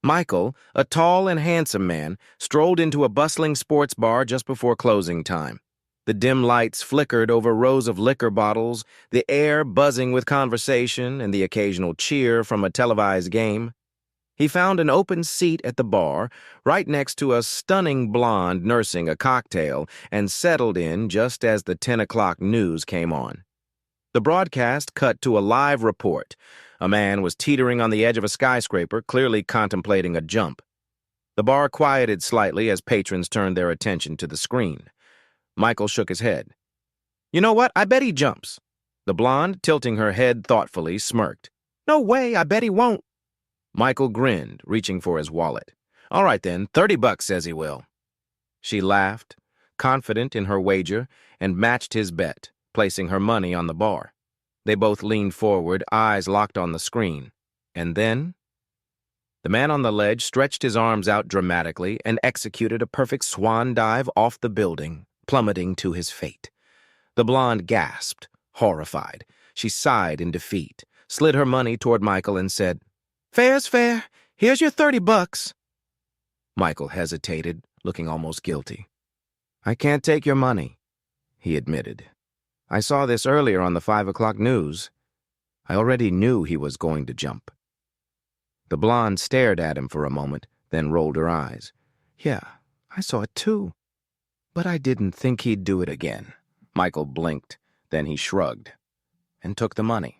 Michael, a tall and handsome man, strolled into a bustling sports bar just before closing time. The dim lights flickered over rows of liquor bottles, the air buzzing with conversation and the occasional cheer from a televised game. He found an open seat at the bar, right next to a stunning blonde nursing a cocktail, and settled in just as the 10 o'clock news came on. The broadcast cut to a live report. A man was teetering on the edge of a skyscraper, clearly contemplating a jump. The bar quieted slightly as patrons turned their attention to the screen. Michael shook his head. "You know what? I bet he jumps." The blonde, tilting her head thoughtfully, smirked. "No way, I bet he won't." Michael grinned, reaching for his wallet. "All right then, $30 says he will." She laughed, confident in her wager, and matched his bet, placing her money on the bar. They both leaned forward, eyes locked on the screen. And then the man on the ledge stretched his arms out dramatically and executed a perfect swan dive off the building, plummeting to his fate. The blonde gasped, horrified. She sighed in defeat, slid her money toward Michael and said, "Fair's fair. Here's your $30. Michael hesitated, looking almost guilty. "I can't take your money," he admitted. "I saw this earlier on the 5 o'clock news. I already knew he was going to jump." The blonde stared at him for a moment, then rolled her eyes. "Yeah, I saw it too. But I didn't think he'd do it again." Michael blinked, then he shrugged and took the money.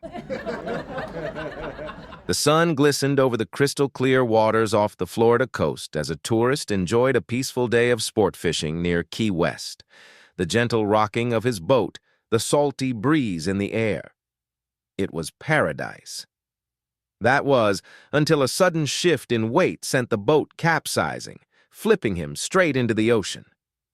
The sun glistened over the crystal-clear waters off the Florida coast as a tourist enjoyed a peaceful day of sport fishing near Key West. The gentle rocking of his boat, the salty breeze in the air. It was paradise. That was until a sudden shift in weight sent the boat capsizing, flipping him straight into the ocean.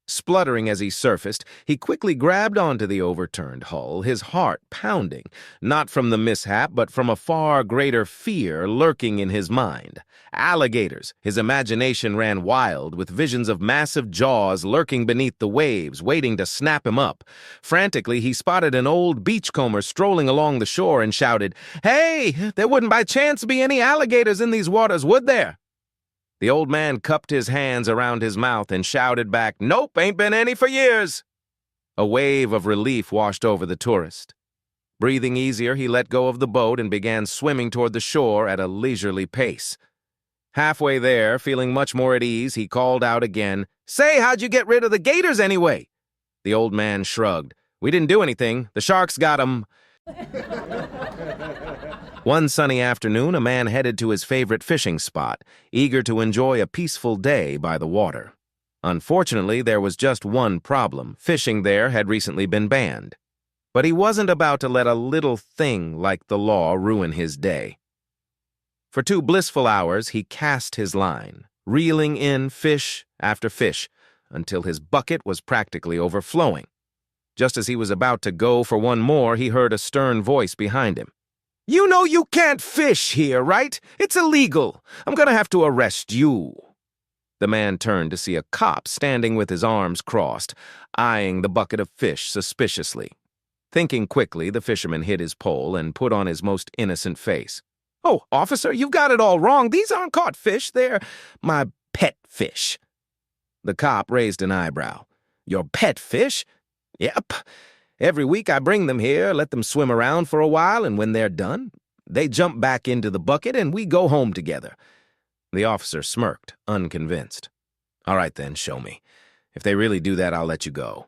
Spluttering as he surfaced, he quickly grabbed onto the overturned hull, his heart pounding, not from the mishap, but from a far greater fear lurking in his mind. Alligators. His imagination ran wild, with visions of massive jaws lurking beneath the waves, waiting to snap him up. Frantically, he spotted an old beachcomber strolling along the shore and shouted, "Hey, there wouldn't by chance be any alligators in these waters, would there?" The old man cupped his hands around his mouth and shouted back, "Nope, ain't been any for years." A wave of relief washed over the tourist. Breathing easier, he let go of the boat and began swimming toward the shore at a leisurely pace. Halfway there, feeling much more at ease, he called out again, "Say, how'd you get rid of the gators anyway?" The old man shrugged. "We didn't do anything. The sharks got 'em." One sunny afternoon, a man headed to his favorite fishing spot, eager to enjoy a peaceful day by the water. Unfortunately, there was just one problem. Fishing there had recently been banned. But he wasn't about to let a little thing like the law ruin his day. For 2 blissful hours, he cast his line, reeling in fish after fish, until his bucket was practically overflowing. Just as he was about to go for one more, he heard a stern voice behind him. "You know you can't fish here, right? It's illegal. I'm gonna have to arrest you." The man turned to see a cop standing with his arms crossed, eyeing the bucket of fish suspiciously. Thinking quickly, the fisherman hid his pole and put on his most innocent face. "Oh, officer, you've got it all wrong. These aren't caught fish. They're my pet fish." The cop raised an eyebrow. "Your pet fish?" "Yep. Every week I bring them here, let them swim around for a while, and when they're done, they jump back into the bucket and we go home together." The officer smirked, unconvinced. "All right then, show me. If they really do that, I'll let you go."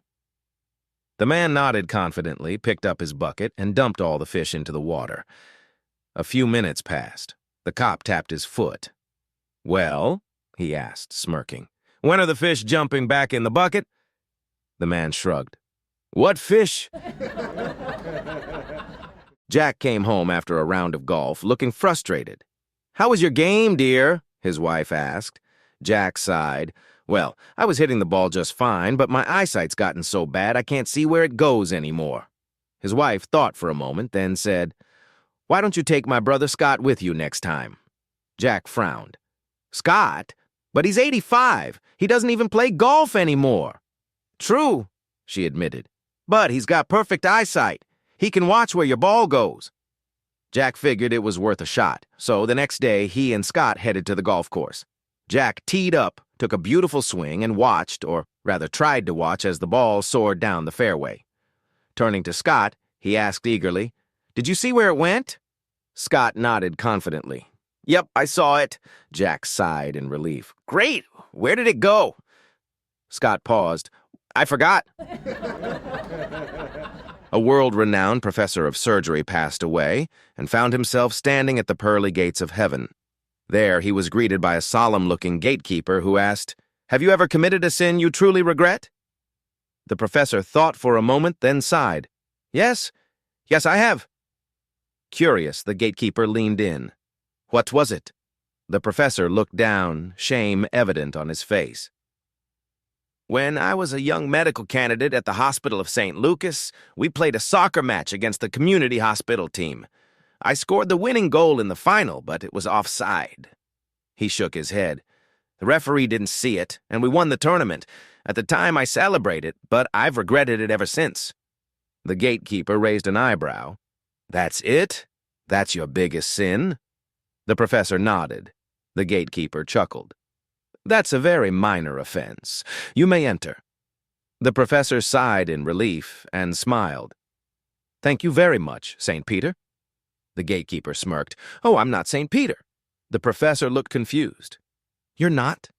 The man nodded confidently, picked up his bucket, and dumped all the fish into the water. A few minutes passed. The cop tapped his foot. "Well?" he asked, smirking. "When are the fish jumping back in the bucket?" The man shrugged. "What fish?" Jack came home after a round of golf, looking frustrated. "How was your game, dear?" his wife asked. Jack sighed. "Well, I was hitting the ball just fine, but my eyesight's gotten so bad I can't see where it goes anymore." His wife thought for a moment, then said, "Why don't you take my brother Scott with you next time?" Jack frowned. "Scott? But he's 85. He doesn't even play golf anymore." "True," she admitted. "But he's got perfect eyesight. He can watch where your ball goes." Jack figured it was worth a shot, so the next day he and Scott headed to the golf course. Jack teed up, took a beautiful swing, and watched, or rather tried to watch, as the ball soared down the fairway. Turning to Scott, he asked eagerly, "Did you see where it went?" Scott nodded confidently. "Yep, I saw it." Jack sighed in relief. "Great! Where did it go?" Scott paused. "I forgot." A world-renowned professor of surgery passed away and found himself standing at the pearly gates of heaven. There he was greeted by a solemn-looking gatekeeper who asked, "Have you ever committed a sin you truly regret?" The professor thought for a moment, then sighed. Yes, I have." Curious, the gatekeeper leaned in. "What was it?" The professor looked down, shame evident on his face. "When I was a young medical candidate at the Hospital of St. Lucas, we played a soccer match against the community hospital team. I scored the winning goal in the final, but it was offside." He shook his head. "The referee didn't see it, and we won the tournament. At the time, I celebrated, but I've regretted it ever since." The gatekeeper raised an eyebrow. "That's it? That's your biggest sin?" The professor nodded. The gatekeeper chuckled. "That's a very minor offense. You may enter." The professor sighed in relief and smiled. "Thank you very much, St. Peter." The gatekeeper smirked. "Oh, I'm not St. Peter." The professor looked confused. "You're not?"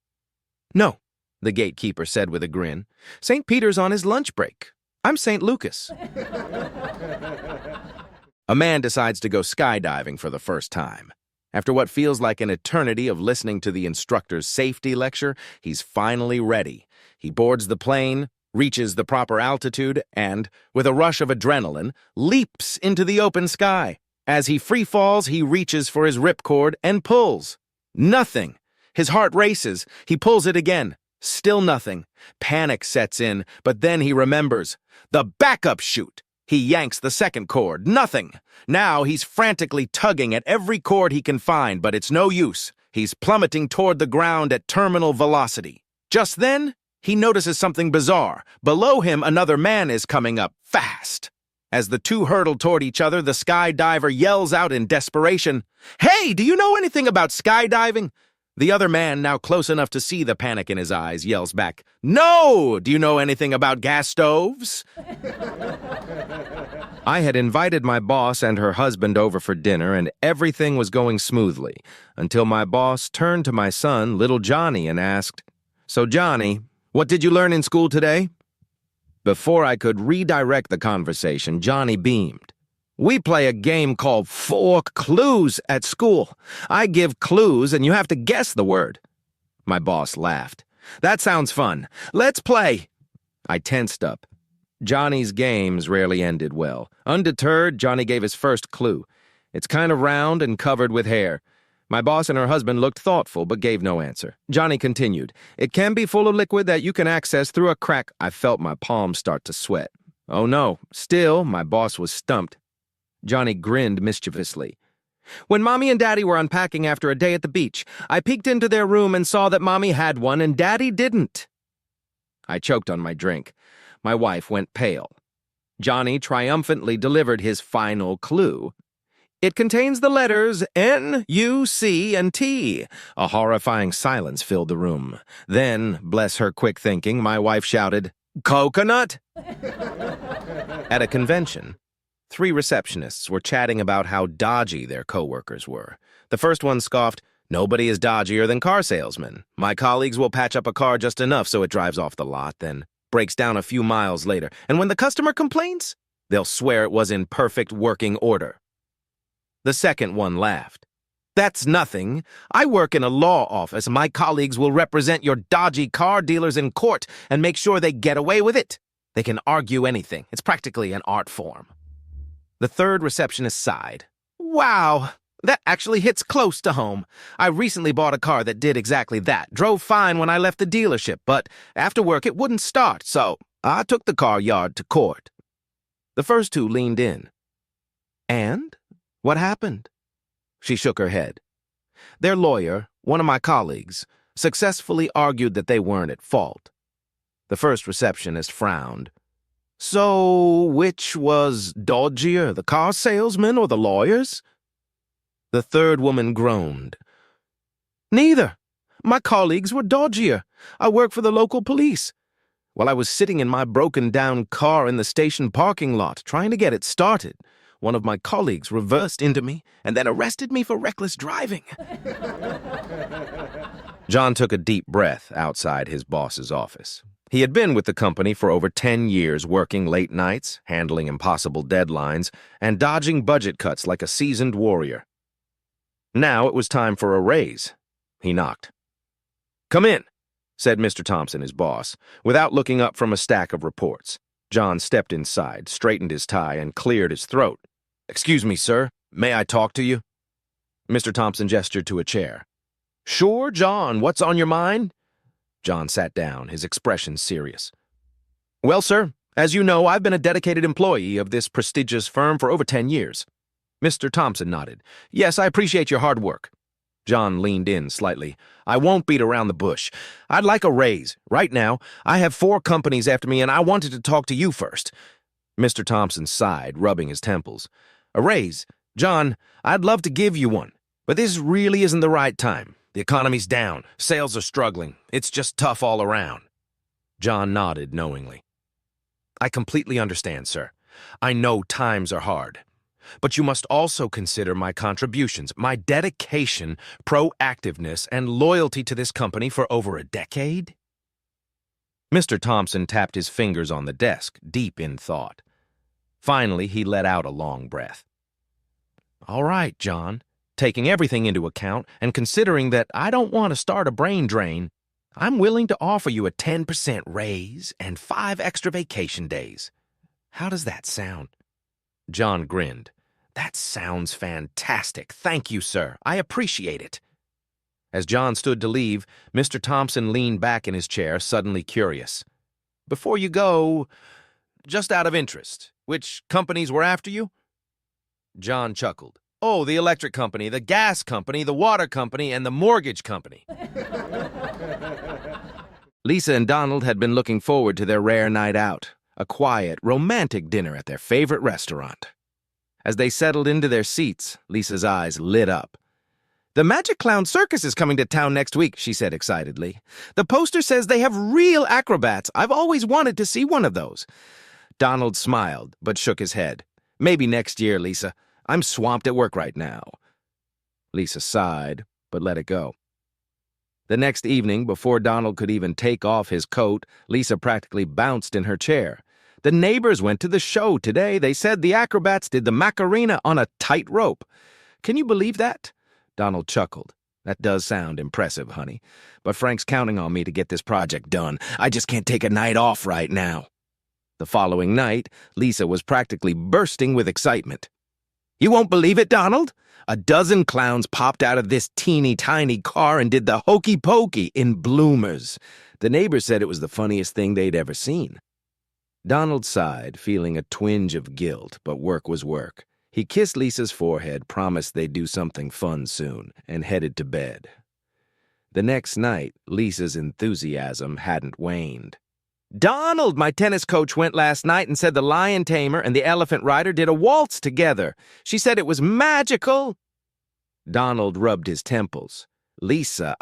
"No," the gatekeeper said with a grin. "St. Peter's on his lunch break. I'm St. Lucas." A man decides to go skydiving for the first time. After what feels like an eternity of listening to the instructor's safety lecture, he's finally ready. He boards the plane, reaches the proper altitude, and, with a rush of adrenaline, leaps into the open sky. As he free falls, he reaches for his ripcord and pulls. Nothing. His heart races. He pulls it again. Still nothing. Panic sets in, but then he remembers. The backup chute! He yanks the second cord. Nothing. Now he's frantically tugging at every cord he can find, but it's no use. He's plummeting toward the ground at terminal velocity. Just then, he notices something bizarre. Below him, another man is coming up, fast. As the two hurtle toward each other, the skydiver yells out in desperation, "Hey, do you know anything about skydiving?" The other man, now close enough to see the panic in his eyes, yells back, "No! Do you know anything about gas stoves?" I had invited my boss and her husband over for dinner, and everything was going smoothly, until my boss turned to my son, little Johnny, and asked, "So, Johnny, what did you learn in school today?" Before I could redirect the conversation, Johnny beamed. "We play a game called 4 Clues at school. I give clues and you have to guess the word." My boss laughed. "That sounds fun. Let's play." I tensed up. Johnny's games rarely ended well. Undeterred, Johnny gave his first clue. "It's kind of round and covered with hair." My boss and her husband looked thoughtful but gave no answer. Johnny continued, "It can be full of liquid that you can access through a crack." I felt my palms start to sweat. "Oh no." Still, my boss was stumped. Johnny grinned mischievously. "When Mommy and Daddy were unpacking after a day at the beach, I peeked into their room and saw that Mommy had one and Daddy didn't." I choked on my drink. My wife went pale. Johnny triumphantly delivered his final clue. "It contains the letters N, U, C, and T." A horrifying silence filled the room. Then, bless her quick thinking, my wife shouted, "Coconut!" At a convention, 3 receptionists were chatting about how dodgy their coworkers were. The first one scoffed, "Nobody is dodgier than car salesmen. My colleagues will patch up a car just enough so it drives off the lot, then breaks down a few miles later. And when the customer complains, they'll swear it was in perfect working order." The second one laughed. "That's nothing. I work in a law office. My colleagues will represent your dodgy car dealers in court and make sure they get away with it. They can argue anything. It's practically an art form." The third receptionist sighed. "Wow, that actually hits close to home. I recently bought a car that did exactly that. Drove fine when I left the dealership, but after work it wouldn't start, so I took the car yard to court." The first 2 leaned in. "And? What happened?" She shook her head. Their lawyer, one of my colleagues, successfully argued that they weren't at fault. The first receptionist frowned. "So, which was dodgier, the car salesman or the lawyers?" The third woman groaned. Neither. My colleagues were dodgier. I work for the local police. While I was sitting in my broken-down car in the station parking lot trying to get it started, one of my colleagues reversed into me and then arrested me for reckless driving. John took a deep breath outside his boss's office. He had been with the company for over 10 years, working late nights, handling impossible deadlines, and dodging budget cuts like a seasoned warrior. Now it was time for a raise. He knocked. "Come in," said Mr. Thompson, his boss, without looking up from a stack of reports. John stepped inside, straightened his tie, and cleared his throat. "Excuse me, sir. May I talk to you?" Mr. Thompson gestured to a chair. "Sure, John. What's on your mind?" John sat down, his expression serious. "Well, sir, as you know, I've been a dedicated employee of this prestigious firm for over 10 years. Mr. Thompson nodded. "Yes, I appreciate your hard work." John leaned in slightly. "I won't beat around the bush. I'd like a raise. Right now, I have 4 companies after me, and I wanted to talk to you first." Mr. Thompson sighed, rubbing his temples. "A raise? John, I'd love to give you one, but this really isn't the right time. The economy's down. Sales are struggling. It's just tough all around." John nodded knowingly. "I completely understand, sir. I know times are hard. But you must also consider my contributions, my dedication, proactiveness, and loyalty to this company for over a decade." Mr. Thompson tapped his fingers on the desk, deep in thought. Finally, he let out a long breath. "All right, John. Taking everything into account and considering that I don't want to start a brain drain, I'm willing to offer you a 10% raise and 5 extra vacation days. How does that sound?" John grinned. "That sounds fantastic. Thank you, sir. I appreciate it." As John stood to leave, Mr. Thompson leaned back in his chair, suddenly curious. "Before you go, just out of interest, which companies were after you?" John chuckled. "Oh, the electric company, the gas company, the water company, and the mortgage company." Lisa and Donald had been looking forward to their rare night out, a quiet, romantic dinner at their favorite restaurant. As they settled into their seats, Lisa's eyes lit up. "The Magic Clown Circus is coming to town next week," she said excitedly. "The poster says they have real acrobats. I've always wanted to see one of those." Donald smiled, but shook his head. "Maybe next year, Lisa. I'm swamped at work right now." Lisa sighed, but let it go. The next evening, before Donald could even take off his coat, Lisa practically bounced in her chair. "The neighbors went to the show today. They said the acrobats did the Macarena on a tight rope." "Can you believe that?" Donald chuckled. "That does sound impressive, honey. But Frank's counting on me to get this project done. I just can't take a night off right now." The following night, Lisa was practically bursting with excitement. "You won't believe it, Donald. A dozen clowns popped out of this teeny-tiny car and did the hokey-pokey in bloomers. The neighbors said it was the funniest thing they'd ever seen." Donald sighed, feeling a twinge of guilt, but work was work. He kissed Lisa's forehead, promised they'd do something fun soon, and headed to bed. The next night, Lisa's enthusiasm hadn't waned. "Donald, my tennis coach went last night and said the lion tamer and the elephant rider did a waltz together. She said it was magical." Donald rubbed his temples. "Lisa,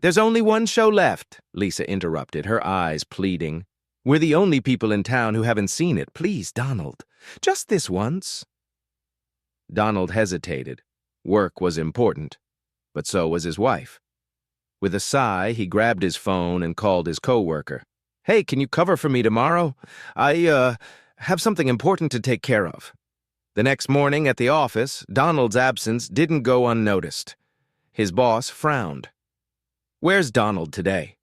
There's only one show left," Lisa interrupted, her eyes pleading. "We're the only people in town who haven't seen it. Please, Donald, just this once." Donald hesitated. Work was important, but so was his wife. With a sigh, he grabbed his phone and called his coworker. "Hey, can you cover for me tomorrow? I have something important to take care of." The next morning at the office, Donald's absence didn't go unnoticed. His boss frowned. "Where's Donald today?"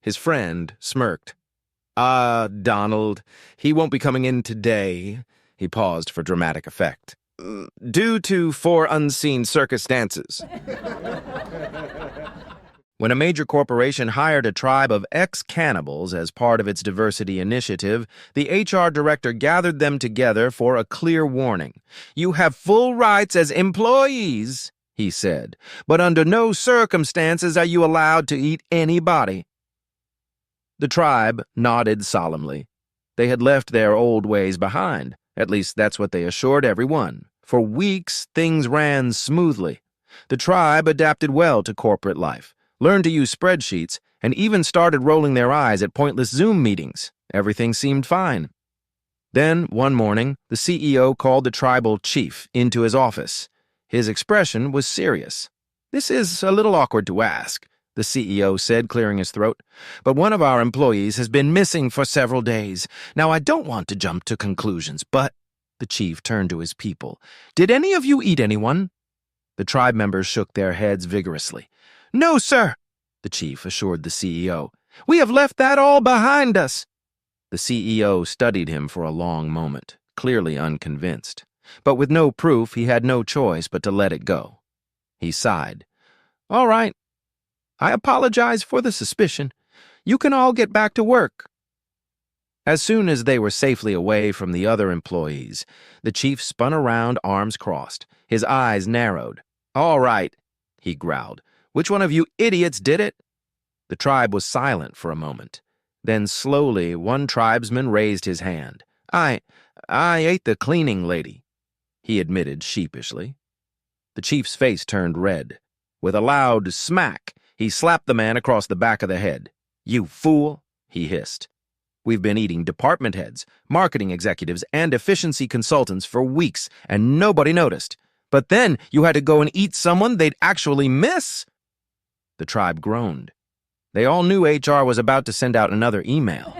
His friend smirked. Donald, he won't be coming in today." He paused for dramatic effect. "Due to 4 unseen circus dances." When a major corporation hired a tribe of ex-cannibals as part of its diversity initiative, the HR director gathered them together for a clear warning. "You have full rights as employees," he said, "but under no circumstances are you allowed to eat anybody." The tribe nodded solemnly. They had left their old ways behind. At least that's what they assured everyone. For weeks, things ran smoothly. The tribe adapted well to corporate life, learned to use spreadsheets, and even started rolling their eyes at pointless Zoom meetings. Everything seemed fine. Then, one morning, the CEO called the tribal chief into his office. His expression was serious. "This is a little awkward to ask," the CEO said, clearing his throat, "but one of our employees has been missing for several days. Now, I don't want to jump to conclusions, but—" The chief turned to his people. "Did any of you eat anyone?" The tribe members shook their heads vigorously. "No, sir," the chief assured the CEO. "We have left that all behind us." The CEO studied him for a long moment, clearly unconvinced. But with no proof, he had no choice but to let it go. He sighed. "All right. I apologize for the suspicion. You can all get back to work." As soon as they were safely away from the other employees, the chief spun around, arms crossed. His eyes narrowed. "All right," he growled. "Which one of you idiots did it?" The tribe was silent for a moment. Then slowly, one tribesman raised his hand. I ate the cleaning lady," he admitted sheepishly. The chief's face turned red. With a loud smack, he slapped the man across the back of the head. "You fool," he hissed. "We've been eating department heads, marketing executives, and efficiency consultants for weeks, and nobody noticed. But then you had to go and eat someone they'd actually miss?" The tribe groaned. They all knew HR was about to send out another email.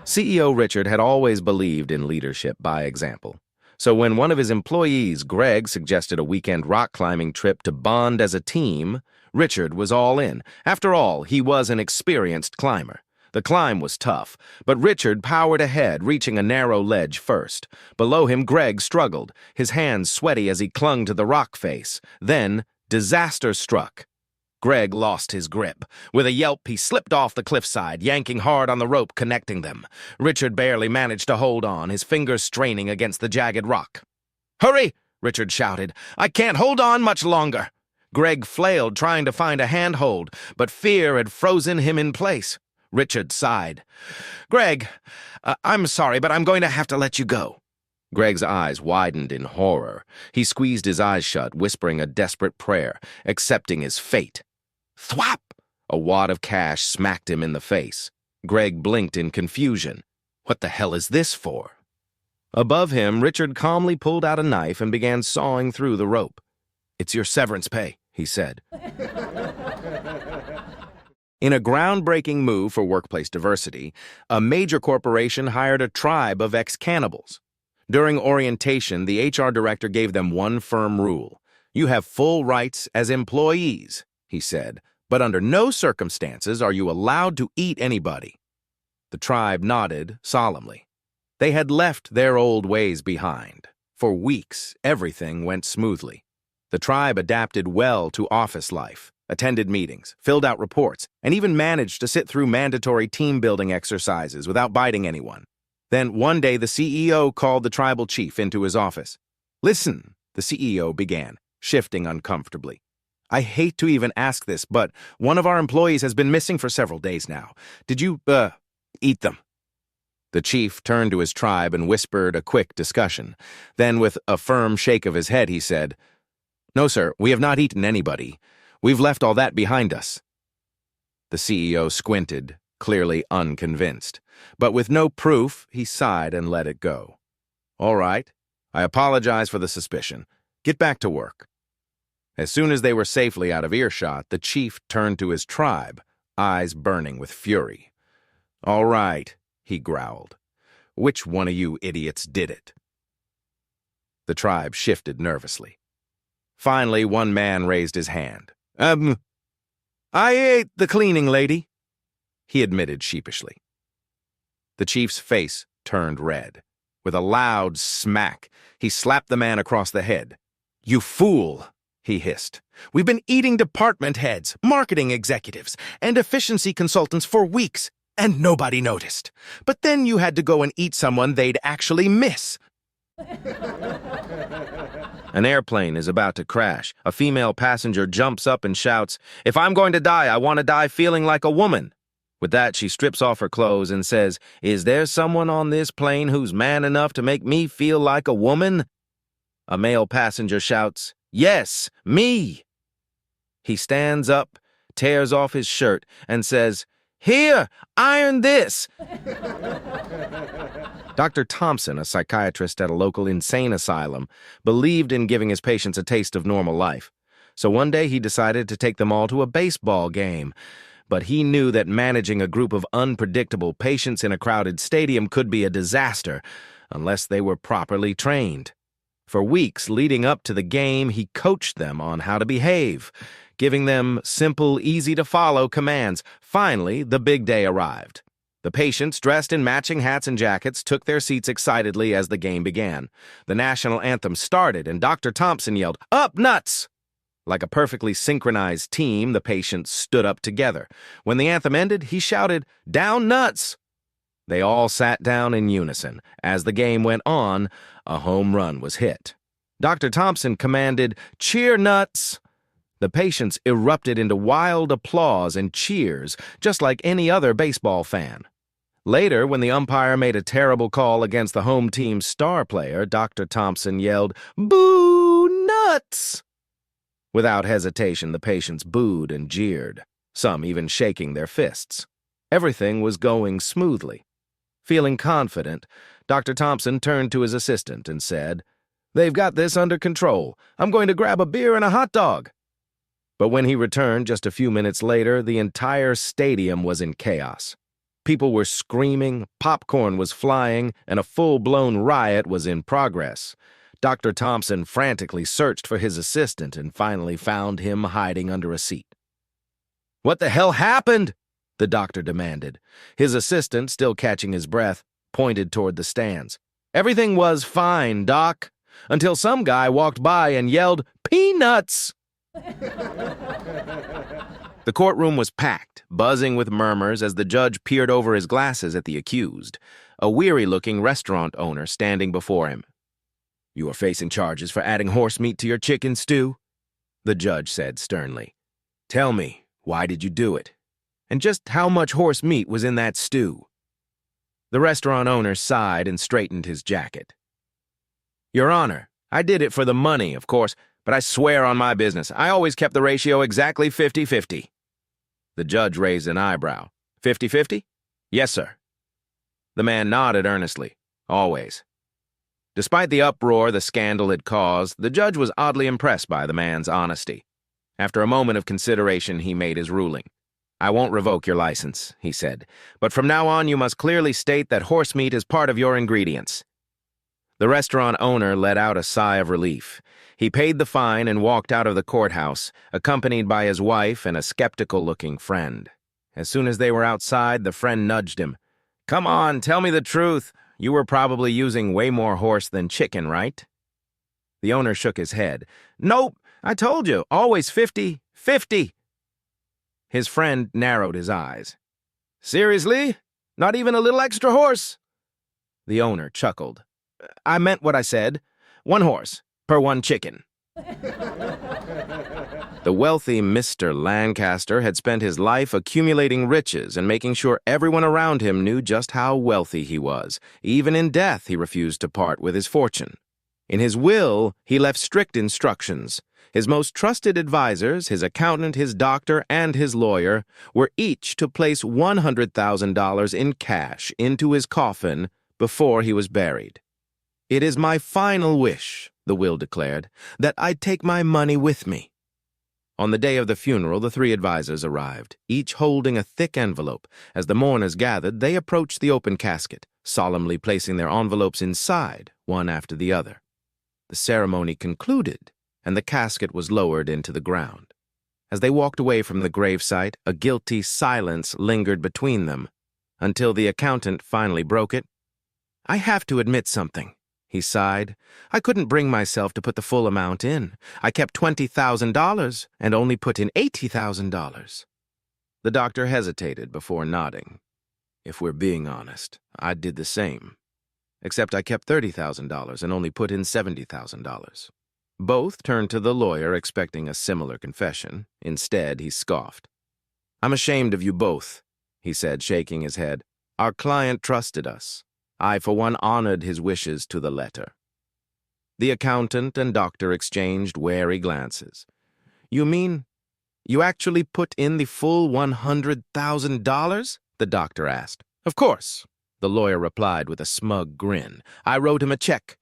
CEO Richard had always believed in leadership by example. So when one of his employees, Greg, suggested a weekend rock climbing trip to bond as a team, Richard was all in. After all, he was an experienced climber. The climb was tough, but Richard powered ahead, reaching a narrow ledge first. Below him, Greg struggled, his hands sweaty as he clung to the rock face. Then, disaster struck. Greg lost his grip. With a yelp, he slipped off the cliffside, yanking hard on the rope connecting them. Richard barely managed to hold on, his fingers straining against the jagged rock. "Hurry!" Richard shouted. "I can't hold on much longer." Greg flailed, trying to find a handhold, but fear had frozen him in place. Richard sighed. "Greg, I'm sorry, but I'm going to have to let you go." Greg's eyes widened in horror. He squeezed his eyes shut, whispering a desperate prayer, accepting his fate. Thwap! A wad of cash smacked him in the face. Greg blinked in confusion. What the hell is this for? Above him, Richard calmly pulled out a knife and began sawing through the rope. "It's your severance pay," he said. In a groundbreaking move for workplace diversity, a major corporation hired a tribe of ex-cannibals. During orientation, the HR director gave them one firm rule. "You have full rights as employees," he said, "but under no circumstances are you allowed to eat anybody." The tribe nodded solemnly. They had left their old ways behind. For weeks, everything went smoothly. The tribe adapted well to office life, attended meetings, filled out reports, and even managed to sit through mandatory team-building exercises without biting anyone. Then one day the CEO called the tribal chief into his office. "Listen," the CEO began, shifting uncomfortably. "I hate to even ask this, but one of our employees has been missing for several days now. Did you, eat them?" The chief turned to his tribe and whispered a quick discussion. Then with a firm shake of his head, he said, "No, sir, we have not eaten anybody. We've left all that behind us." The CEO squinted, clearly unconvinced. But with no proof, he sighed and let it go. "All right. I apologize for the suspicion. Get back to work." As soon as they were safely out of earshot, the chief turned to his tribe, eyes burning with fury. "All right," he growled. "Which one of you idiots did it?" The tribe shifted nervously. Finally, one man raised his hand. I ate the cleaning lady," he admitted sheepishly. The chief's face turned red. With a loud smack, he slapped the man across the head. "You fool," he hissed. "We've been eating department heads, marketing executives, and efficiency consultants for weeks, and nobody noticed. But then you had to go and eat someone they'd actually miss." An airplane is about to crash. A female passenger jumps up and shouts, "If I'm going to die, I want to die feeling like a woman." With that, she strips off her clothes and says, "Is there someone on this plane who's man enough to make me feel like a woman?" A male passenger shouts, "Yes, me!" He stands up, tears off his shirt, and says, "Here, iron this!" Dr. Thompson, a psychiatrist at a local insane asylum, believed in giving his patients a taste of normal life. So one day he decided to take them all to a baseball game. But he knew that managing a group of unpredictable patients in a crowded stadium could be a disaster, unless they were properly trained. For weeks leading up to the game, he coached them on how to behave, giving them simple, easy-to-follow commands. Finally, the big day arrived. The patients, dressed in matching hats and jackets, took their seats excitedly as the game began. The national anthem started, and Dr. Thompson yelled, "Up, nuts!" Like a perfectly synchronized team, the patients stood up together. When the anthem ended, he shouted, "Down, nuts!" They all sat down in unison. As the game went on, a home run was hit. Dr. Thompson commanded, "Cheer, nuts!" The patients erupted into wild applause and cheers, just like any other baseball fan. Later, when the umpire made a terrible call against the home team's star player, Dr. Thompson yelled, "Boo, nuts!" Without hesitation, the patients booed and jeered, some even shaking their fists. Everything was going smoothly. Feeling confident, Dr. Thompson turned to his assistant and said, "They've got this under control. I'm going to grab a beer and a hot dog." But when he returned just a few minutes later, the entire stadium was in chaos. People were screaming, popcorn was flying, and a full-blown riot was in progress. Dr. Thompson frantically searched for his assistant and finally found him hiding under a seat. "What the hell happened?" the doctor demanded. His assistant, still catching his breath, pointed toward the stands. "Everything was fine, Doc, until some guy walked by and yelled, 'Peanuts!'" The courtroom was packed, buzzing with murmurs as the judge peered over his glasses at the accused, a weary-looking restaurant owner standing before him. "You are facing charges for adding horse meat to your chicken stew," the judge said sternly. "Tell me, why did you do it? And just how much horse meat was in that stew?" The restaurant owner sighed and straightened his jacket. "Your Honor, I did it for the money, of course, but I swear on my business, I always kept the ratio exactly 50-50. The judge raised an eyebrow. 50-50? "Yes, sir." The man nodded earnestly. "Always." Despite the uproar the scandal had caused, the judge was oddly impressed by the man's honesty. After a moment of consideration, he made his ruling. "I won't revoke your license," he said, "but from now on you must clearly state that horse meat is part of your ingredients." The restaurant owner let out a sigh of relief. He paid the fine and walked out of the courthouse, accompanied by his wife and a skeptical-looking friend. As soon as they were outside, the friend nudged him. "Come on, tell me the truth. You were probably using way more horse than chicken, right?" The owner shook his head. "Nope, I told you, always 50-50. His friend narrowed his eyes. "Seriously? Not even a little extra horse?" The owner chuckled. "I meant what I said. 1 horse per 1 chicken." The wealthy Mr. Lancaster had spent his life accumulating riches and making sure everyone around him knew just how wealthy he was. Even in death, he refused to part with his fortune. In his will, he left strict instructions. His most trusted advisors, his accountant, his doctor, and his lawyer, were each to place $100,000 in cash into his coffin before he was buried. "It is my final wish," the will declared, "that I take my money with me." On the day of the funeral, the 3 advisors arrived, each holding a thick envelope. As the mourners gathered, they approached the open casket, solemnly placing their envelopes inside, one after the other. The ceremony concluded, and the casket was lowered into the ground. As they walked away from the gravesite, a guilty silence lingered between them, until the accountant finally broke it. "I have to admit something," he sighed. "I couldn't bring myself to put the full amount in. I kept $20,000 and only put in $80,000. The doctor hesitated before nodding. "If we're being honest, I did the same. Except I kept $30,000 and only put in $70,000. Both turned to the lawyer expecting a similar confession. Instead, he scoffed. "I'm ashamed of you both," he said, shaking his head. Our client trusted us. I, for one, honored his wishes to the letter. The accountant and doctor exchanged wary glances. You mean you actually put in the full $100,000? The doctor asked. Of course, the lawyer replied with a smug grin. I wrote him a check.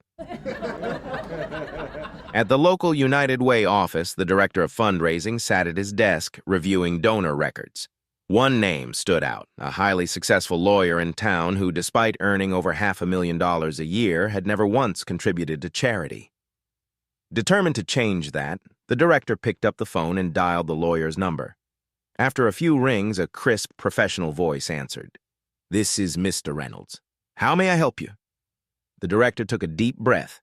At the local United Way office, the director of fundraising sat at his desk reviewing donor records. One name stood out, a highly successful lawyer in town who, despite earning over $500,000 a year, had never once contributed to charity. Determined to change that, the director picked up the phone and dialed the lawyer's number. After a few rings, a crisp, professional voice answered. This is Mr. Reynolds. How may I help you? The director took a deep breath.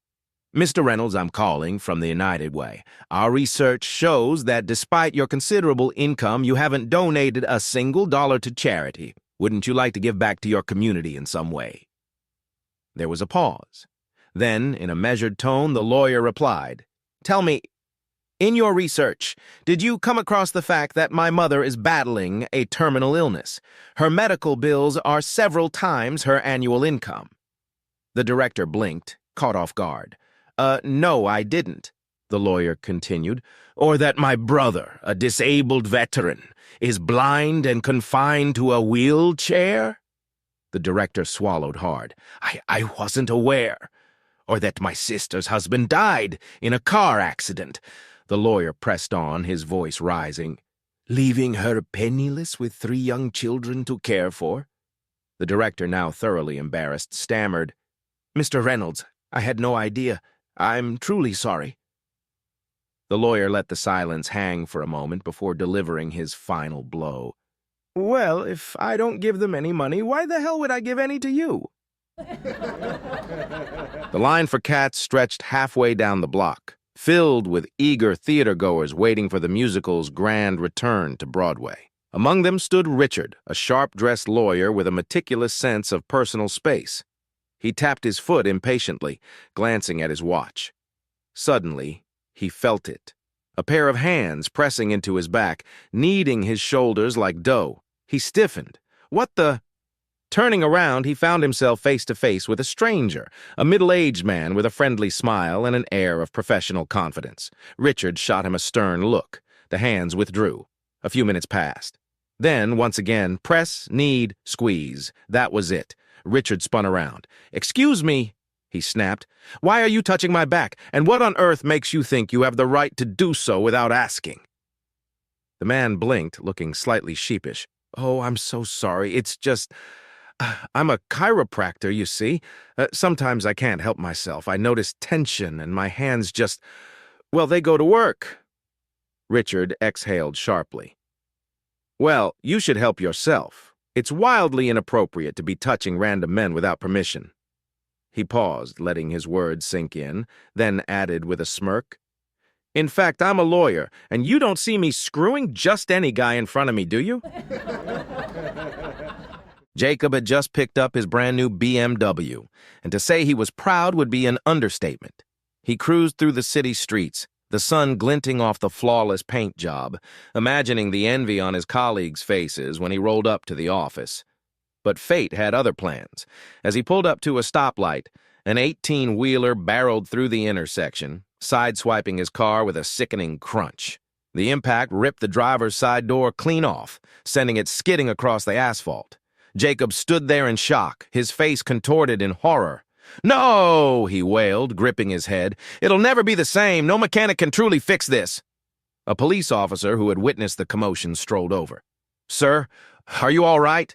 Mr. Reynolds, I'm calling from the United Way. Our research shows that despite your considerable income, you haven't donated a single dollar to charity. Wouldn't you like to give back to your community in some way? There was a pause. Then, in a measured tone, the lawyer replied, Tell me, in your research, did you come across the fact that my mother is battling a terminal illness? Her medical bills are several times her annual income. The director blinked, caught off guard. No, I didn't, the lawyer continued. Or that my brother, a disabled veteran, is blind and confined to a wheelchair? The director swallowed hard. I wasn't aware. Or that my sister's husband died in a car accident. The lawyer pressed on, his voice rising. Leaving her penniless with 3 young children to care for? The director, now thoroughly embarrassed, stammered. Mr. Reynolds, I had no idea. I'm truly sorry. The lawyer let the silence hang for a moment before delivering his final blow. Well, if I don't give them any money, why the hell would I give any to you? The line for cats stretched halfway down the block, filled with eager theater-goers waiting for the musical's grand return to Broadway. Among them stood Richard, a sharp-dressed lawyer with a meticulous sense of personal space. He tapped his foot impatiently, glancing at his watch. Suddenly, he felt it. A pair of hands pressing into his back, kneading his shoulders like dough. He stiffened. What the... Turning around, he found himself face to face with a stranger, a middle-aged man with a friendly smile and an air of professional confidence. Richard shot him a stern look. The hands withdrew. A few minutes passed. Then, once again, press, knead, squeeze. That was it. Richard spun around. Excuse me, he snapped. Why are you touching my back? And what on earth makes you think you have the right to do so without asking? The man blinked, looking slightly sheepish. Oh, I'm so sorry. It's just... I'm a chiropractor, you see. Sometimes I can't help myself. I notice tension and my hands just... Well, they go to work. Richard exhaled sharply. Well, you should help yourself. It's wildly inappropriate to be touching random men without permission. He paused, letting his words sink in, then added with a smirk. In fact, I'm a lawyer, and you don't see me screwing just any guy in front of me, do you? Jacob had just picked up his brand-new BMW, and to say he was proud would be an understatement. He cruised through the city streets, the sun glinting off the flawless paint job, imagining the envy on his colleagues' faces when he rolled up to the office. But fate had other plans. As he pulled up to a stoplight, an 18-wheeler barreled through the intersection, sideswiping his car with a sickening crunch. The impact ripped the driver's side door clean off, sending it skidding across the asphalt. Jacob stood there in shock, his face contorted in horror. No, he wailed, gripping his head. It'll never be the same. No mechanic can truly fix this. A police officer who had witnessed the commotion strolled over. Sir, are you all right?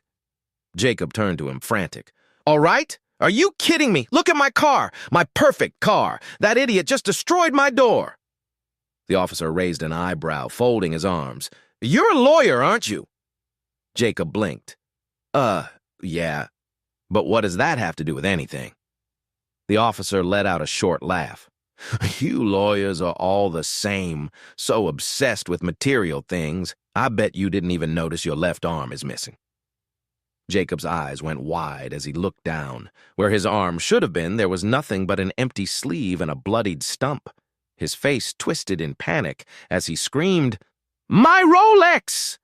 Jacob turned to him, frantic. All right? Are you kidding me? Look at my car, my perfect car. That idiot just destroyed my door. The officer raised an eyebrow, folding his arms. You're a lawyer, aren't you? Jacob blinked. Yeah. But what does that have to do with anything? The officer let out a short laugh. You lawyers are all the same, so obsessed with material things, I bet you didn't even notice your left arm is missing. Jacob's eyes went wide as he looked down. Where his arm should have been, there was nothing but an empty sleeve and a bloodied stump. His face twisted in panic as he screamed, My Rolex!